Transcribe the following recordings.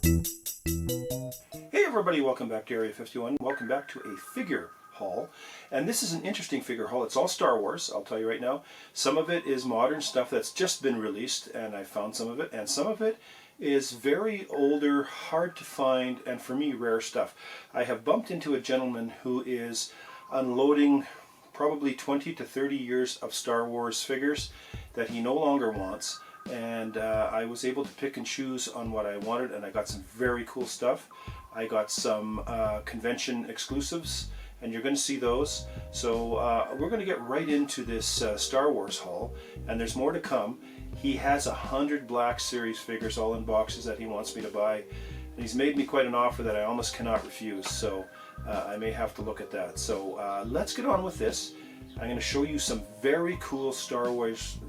Hey everybody, welcome back to Area 51. Welcome back to a figure haul. And this is an interesting figure haul. It's all Star Wars, I'll tell you right now. Some of it is modern stuff that's just been released, and I found some of it. And some of it is very older, hard to find, and for me, rare stuff. I have bumped into a gentleman who is unloading probably 20 to 30 years of Star Wars figures that he no longer wants. And I was able to pick and choose on what I wanted, and I got some very cool stuff. I got some convention exclusives, and you're going to see those. So we're going to get right into this Star Wars haul, and there's more to come. He has 100 Black Series figures all in boxes that he wants me to buy, and he's made me quite an offer that I almost cannot refuse, so I may have to look at that. So let's get on with this. I'm going to show you some very cool Star Wars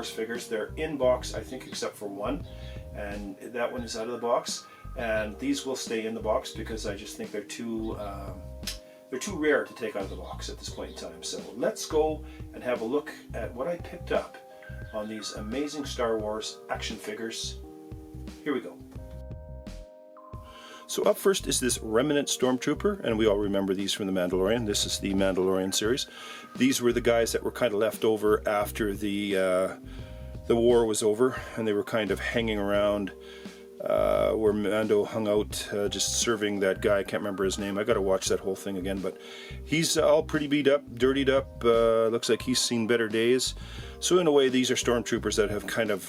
figures. They're in box, I think, except for one, and that one is out of the box. And these will stay in the box because I just think they're too rare to take out of the box at this point in time. So let's go and have a look at what I picked up on these amazing Star Wars action figures. Here we go. So up first is this Remnant Stormtrooper, and we all remember these from The Mandalorian. This is the Mandalorian series. These were the guys that were kind of left over after the war was over, and they were kind of hanging around where Mando hung out, just serving that guy. I can't remember his name. I got to watch that whole thing again, but he's all pretty beat up, dirtied up. Looks like he's seen better days. So in a way, these are stormtroopers that have kind of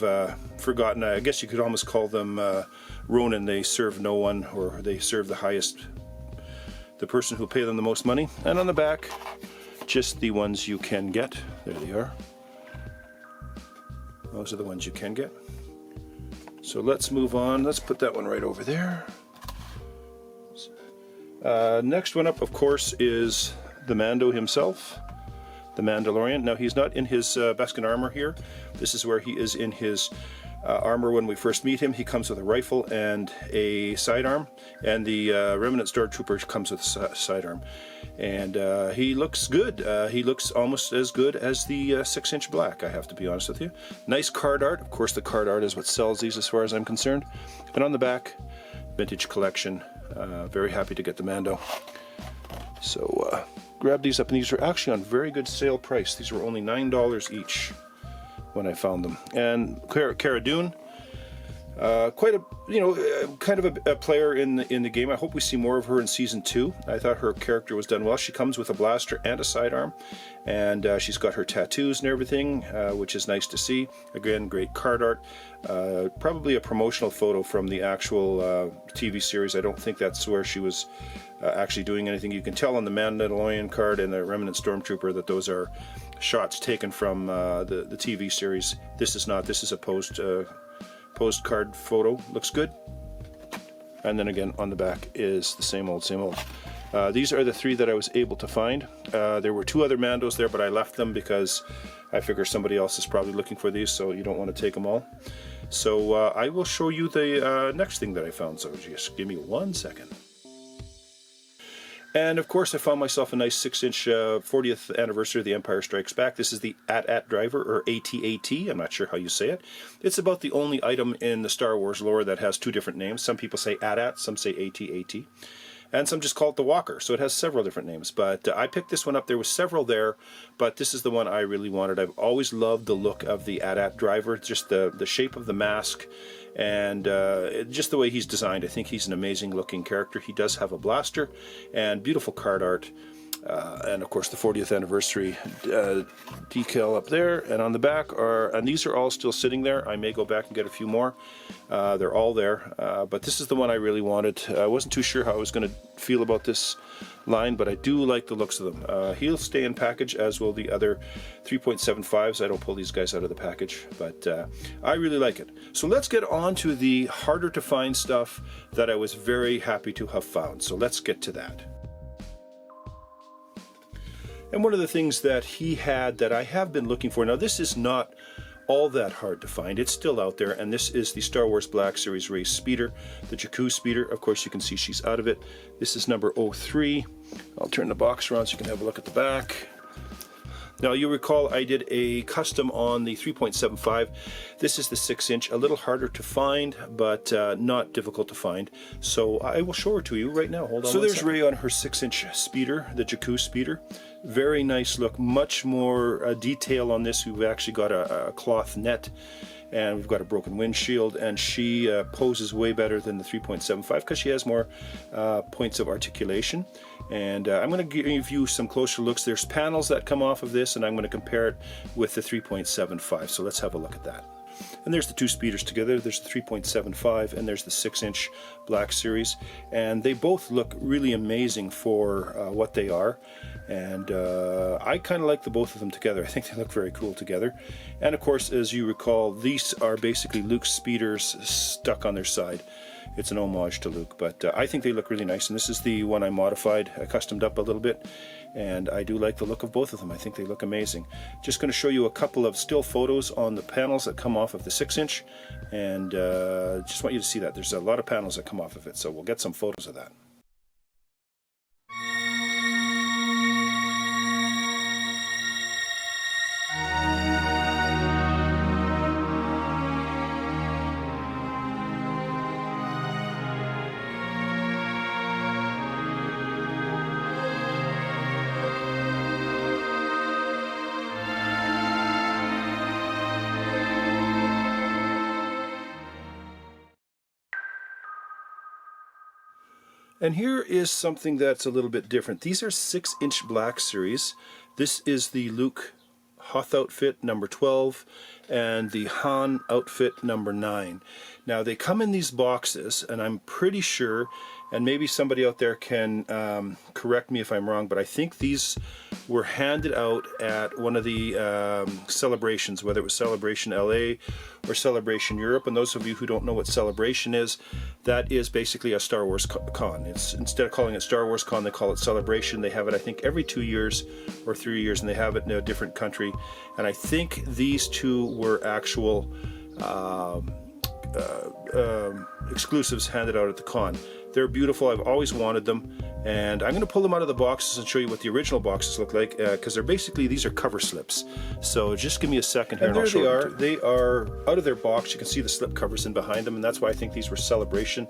forgotten. I guess you could almost call them Ronin. They serve no one, or they serve the person who pay them the most money. And on the back, just the ones you can get. There they are. Those are the ones you can get. So let's move on. Let's put that one right over there. Next one up, of course, is the Mando himself, the Mandalorian. Now, he's not in his Beskar armor here. This is where he is in his armor when we first meet him. He comes with a rifle and a sidearm, and the Remnant Stormtrooper comes with a sidearm. And he looks good. He looks almost as good as the 6-inch black, I have to be honest with you. Nice card art. Of course, the card art is what sells these as far as I'm concerned. And on the back, vintage collection. Very happy to get the Mando. So grab these up, and these are actually on very good sale price. These were only $9 each when I found them. And Cara Dune, quite a, kind of a player in the game. I hope we see more of her in Season 2. I thought her character was done well. She comes with a blaster and a sidearm, and she's got her tattoos and everything, which is nice to see. Again, great card art. Probably a promotional photo from the actual TV series. I don't think that's where she was actually doing anything. You can tell on the Mandalorian card and the Remnant Stormtrooper that those are shots taken from the TV series. This is not. This is a postcard photo. Looks good. And then again on the back is the same old, same old. These are the three that I was able to find. There were two other Mandos there, but I left them because I figure somebody else is probably looking for these, so you don't want to take them all. So I will show you the next thing that I found, so just give me 1 second. And of course I found myself a nice 6-inch 40th anniversary of The Empire Strikes Back. This is the AT-AT driver, or AT-AT, I'm not sure how you say it. It's about the only item in the Star Wars lore that has two different names. Some people say AT-AT, some say AT-AT. And some just call it the Walker, so it has several different names. But I picked this one up. There were several there, but this is the one I really wanted. I've always loved the look of the AT-AT driver, just the shape of the mask, and just the way he's designed. I think he's an amazing looking character. He does have a blaster and beautiful card art. And of course the 40th anniversary decal up there, and on the back and these are all still sitting there. I may go back and get a few more. They're all there, but this is the one I really wanted. I wasn't too sure how I was going to feel about this line, but I do like the looks of them. He'll stay in package, as will the other 3.75s. I don't pull these guys out of the package, but I really like it. So let's get on to the harder to find stuff that I was very happy to have found. So let's get to that. And one of the things that he had that I have been looking for, now this is not all that hard to find, it's still out there, and this is the Star Wars Black Series Race Speeder, the Jakku Speeder. Of course you can see she's out of it. This is number 03. I'll turn the box around so you can have a look at the back. Now you recall I did a custom on the 3.75. This is the 6-inch, a little harder to find, but not difficult to find. So I will show her to you right now. Hold on. So there's Ray on her 6-inch speeder, the Jacuz speeder. Very nice look, much more detail on this. We've actually got a cloth net, and we've got a broken windshield, and she poses way better than the 3.75 because she has more points of articulation. And I'm going to give you some closer looks. There's panels that come off of this, and I'm going to compare it with the 3.75. So let's have a look at that. And there's the two speeders together. There's the 3.75 and there's the 6-inch Black Series, and they both look really amazing for what they are. And I kind of like the both of them together. I think they look very cool together. And of course, as you recall, these are basically Luke's speeders stuck on their side. It's an homage to Luke, but I think they look really nice. And this is the one I modified, customed up a little bit, and I do like the look of both of them. I think they look amazing. Just going to show you a couple of still photos on the panels that come off of the 6-inch, and just want you to see that. There's a lot of panels that come off of it, so we'll get some photos of that. And here is something that's a little bit different. These are 6-inch Black Series. This is the Luke Hoth outfit number 12 and the Han outfit number 9. Now they come in these boxes, and I'm pretty sure, and maybe somebody out there can correct me if I'm wrong, but I think these were handed out at one of the celebrations, whether it was Celebration LA or Celebration Europe. And those of you who don't know what Celebration is, that is basically a Star Wars con. It's, instead of calling it Star Wars Con, they call it Celebration. They have it, I think, every 2 years or 3 years, and they have it in a different country. And I think these two were actual exclusives handed out at the con. They're beautiful. I've always wanted them, and I'm going to pull them out of the boxes and show you what the original boxes look like, because they're basically, these are cover slips. So just give me a second here, and there they are. They are out of their box. You can see the slip covers in behind them, and that's why I think these were Celebration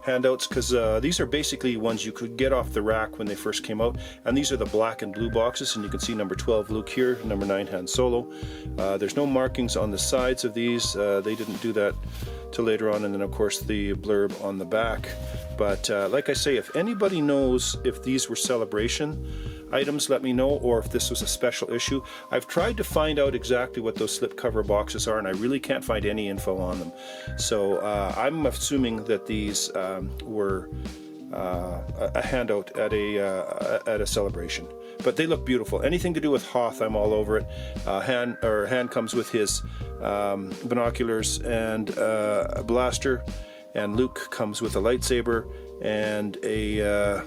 handouts, because these are basically ones you could get off the rack when they first came out. And these are the black and blue boxes, and you can see number 12 Luke here, number 9 Han Solo. There's no markings on the sides of these. They didn't do that till later on, and then of course the blurb on the back. But like I say, if anybody knows if these were Celebration items, let me know, or if this was a special issue. I've tried to find out exactly what those slipcover boxes are, and I really can't find any info on them. So I'm assuming that these were a handout at a celebration. But they look beautiful. Anything to do with Hoth, I'm all over it. Han comes with his binoculars and a blaster, and Luke comes with a lightsaber and a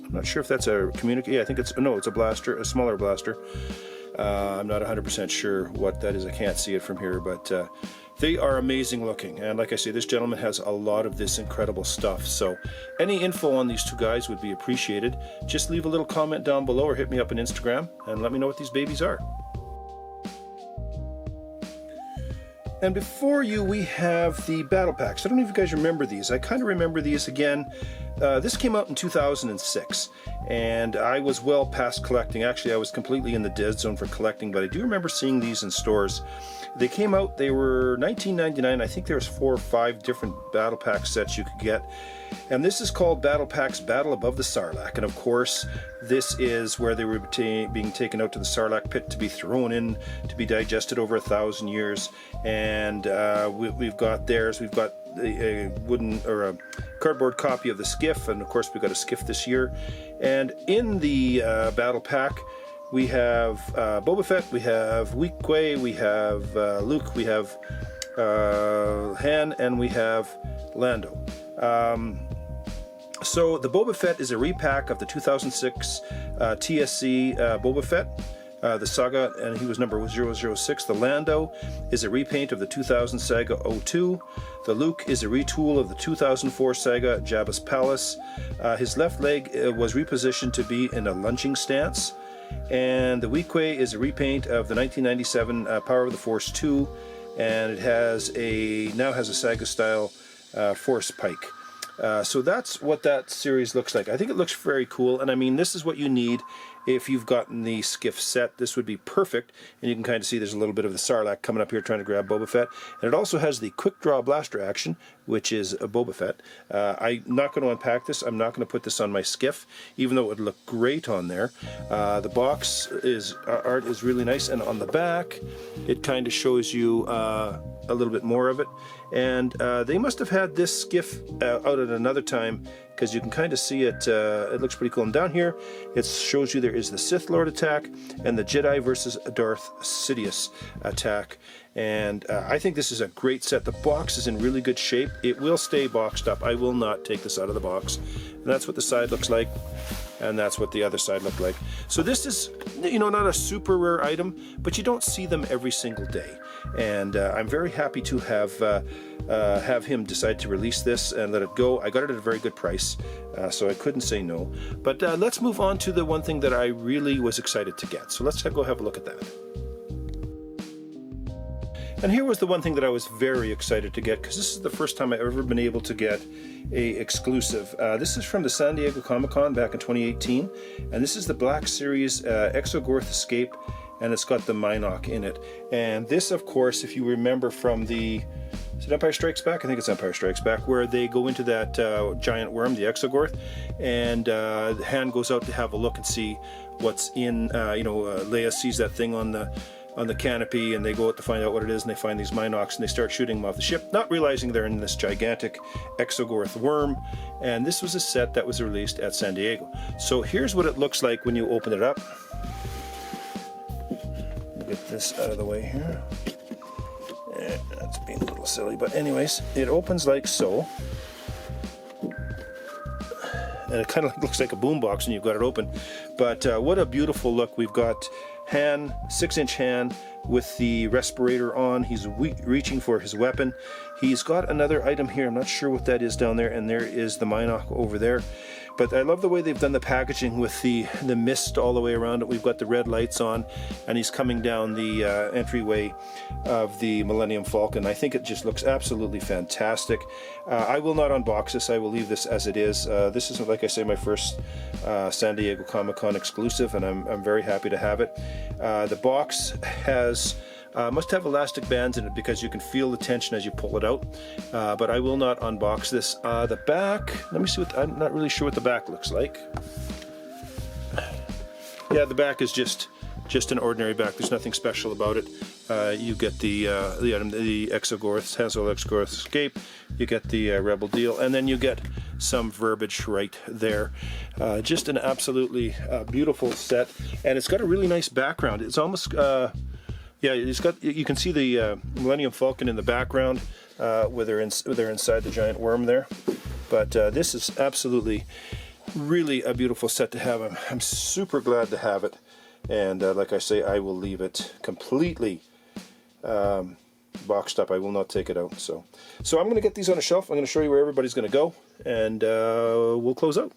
I'm not sure if that's a communicator. Yeah, I think it's a blaster, a smaller blaster. I'm not 100% sure what that is. I can't see it from here, but they are amazing looking. And like I say, this gentleman has a lot of this incredible stuff. So any info on these two guys would be appreciated. Just leave a little comment down below or hit me up on Instagram and let me know what these babies are. And before you, we have the battle packs. I don't know if you guys remember these. I kind of remember these again. This came out in 2006, and I was well past collecting. Actually, I was completely in the dead zone for collecting, but I do remember seeing these in stores. They came out, they were $19.99. I think there was 4 or 5 different battle pack sets you could get. And this is called Battle Packs Battle Above the Sarlacc. And of course, this is where they were being taken out to the Sarlacc pit to be thrown in, to be digested over 1,000 years. And we've got theirs. We've got a wooden or a cardboard copy of the skiff, and of course we've got a skiff this year. And in the battle pack, we have Boba Fett, we have Weequay, we have Luke, we have Han, and we have Lando. So the Boba Fett is a repack of the 2006 TSC Boba Fett, the saga, and he was number 006. The Lando is a repaint of the 2000 saga 02. The Luke is a retool of the 2004 saga Jabba's Palace. His left leg was repositioned to be in a lunging stance. and the Weequay is a repaint of the 1997 Power of the Force 2, and it now has a Saga style Force pike. So that's what that series looks like. I think it looks very cool, and I mean, this is what you need if you've gotten the skiff set. This would be perfect, and you can kind of see there's a little bit of the Sarlacc coming up here trying to grab Boba Fett, and it also has the quick draw blaster action, which is a Boba Fett. I'm not going to unpack this. I'm not going to put this on my skiff, even though it would look great on there. The box art is really nice, and on the back it kind of shows you a little bit more of it, and they must have had this skiff out at another time, because you can kind of see it. It looks pretty cool. And down here it shows you there is the Sith Lord attack and the Jedi versus Darth Sidious attack, and I think this is a great set. The box is in really good shape. It will stay boxed up. I will not take this out of the box, and that's what the side looks like, and that's what the other side looked like. So this is, you know, not a super rare item, but you don't see them every single day, and I'm very happy to have him decide to release this and let it go. I got it at a very good price, so I couldn't say no. But let's move on to the one thing that I really was excited to get. So let's go have a look at that. And here was the one thing that I was very excited to get, because this is the first time I've ever been able to get a exclusive. This is from the San Diego Comic-Con back in 2018, and this is the Black Series Exogorth Escape, and it's got the Mynock in it. And this, of course, if you remember from the, is it Empire Strikes Back? I think it's Empire Strikes Back, where they go into that giant worm, the Exogorth, and Han goes out to have a look and see what's in, Leia sees that thing on the canopy, and they go out to find out what it is, and they find these Mynocks, and they start shooting them off the ship, not realizing they're in this gigantic Exogorth worm. And this was a set that was released at San Diego. So here's what it looks like when you open it up. Get this out of the way here. Yeah, that's being a little silly, but anyways, it opens like so, and it kind of looks like a boombox when you've got it open. But what a beautiful look. We've got Han, 6-inch Han, with the respirator on. He's reaching for his weapon. He's got another item here. I'm not sure what that is down there, and there is the Mynock over there. But I love the way they've done the packaging with the mist all the way around it. We've got the red lights on, and he's coming down the entryway of the Millennium Falcon. I think it just looks absolutely fantastic. I will not unbox this. I will leave this as it is. This is, like I say, my first San Diego Comic-Con exclusive, and I'm very happy to have it. The box has must have elastic bands in it, because you can feel the tension as you pull it out, but I will not unbox this. The back, let me see what, I'm not really sure what the back looks like. Yeah, the back is just an ordinary back. There's nothing special about it. You get the item, the Exogorth, Han Solo Exogorth Escape, you get the Rebel Deal, and then you get some verbiage right there. Just an absolutely beautiful set, and it's got a really nice background. It's almost yeah, it's got, you can see the Millennium Falcon in the background, where they're inside the giant worm there. But this is absolutely, really a beautiful set to have. I'm super glad to have it, and like I say, I will leave it completely boxed up. I will not take it out. So I'm going to get these on a shelf. I'm going to show you where everybody's going to go, and we'll close out.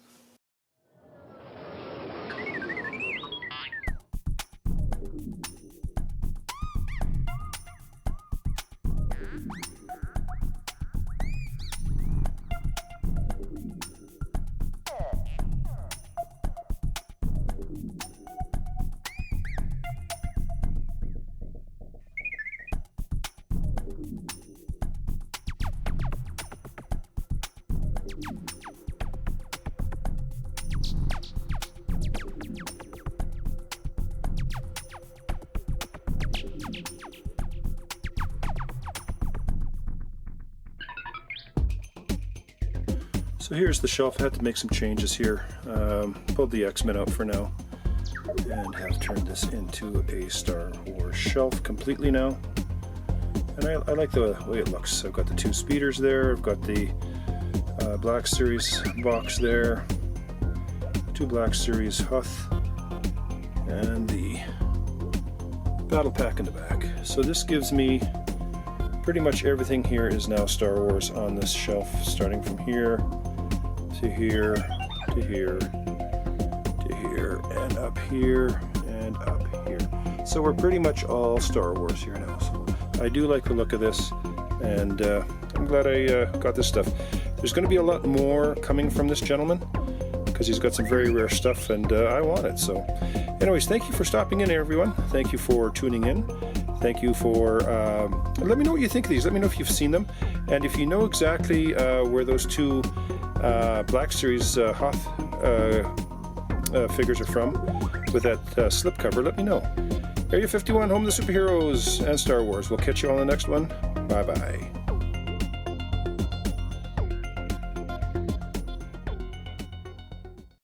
So here's the shelf. I had to make some changes here. Pulled the X-Men out for now, and have turned this into a Star Wars shelf completely now. And I like the way it looks. I've got the 2 speeders there. I've got the Black Series box there, 2 Black Series Huth, and the battle pack in the back. So this gives me pretty much everything here is now Star Wars on this shelf, starting from here to here to here to here and up here and up here. So we're pretty much all Star Wars here now. So I do like the look of this, and I'm glad I got this stuff. There's going to be a lot more coming from this gentleman because he's got some very rare stuff, and I want it. So anyways, thank you for stopping in, everyone. Thank you for tuning in. Thank you for, let me know what you think of these. Let me know if you've seen them, and if you know exactly where those two Black Series Hoth figures are from with that slipcover, let me know. Area 51, home of the superheroes and Star Wars. We'll catch you on the next one. Bye-bye.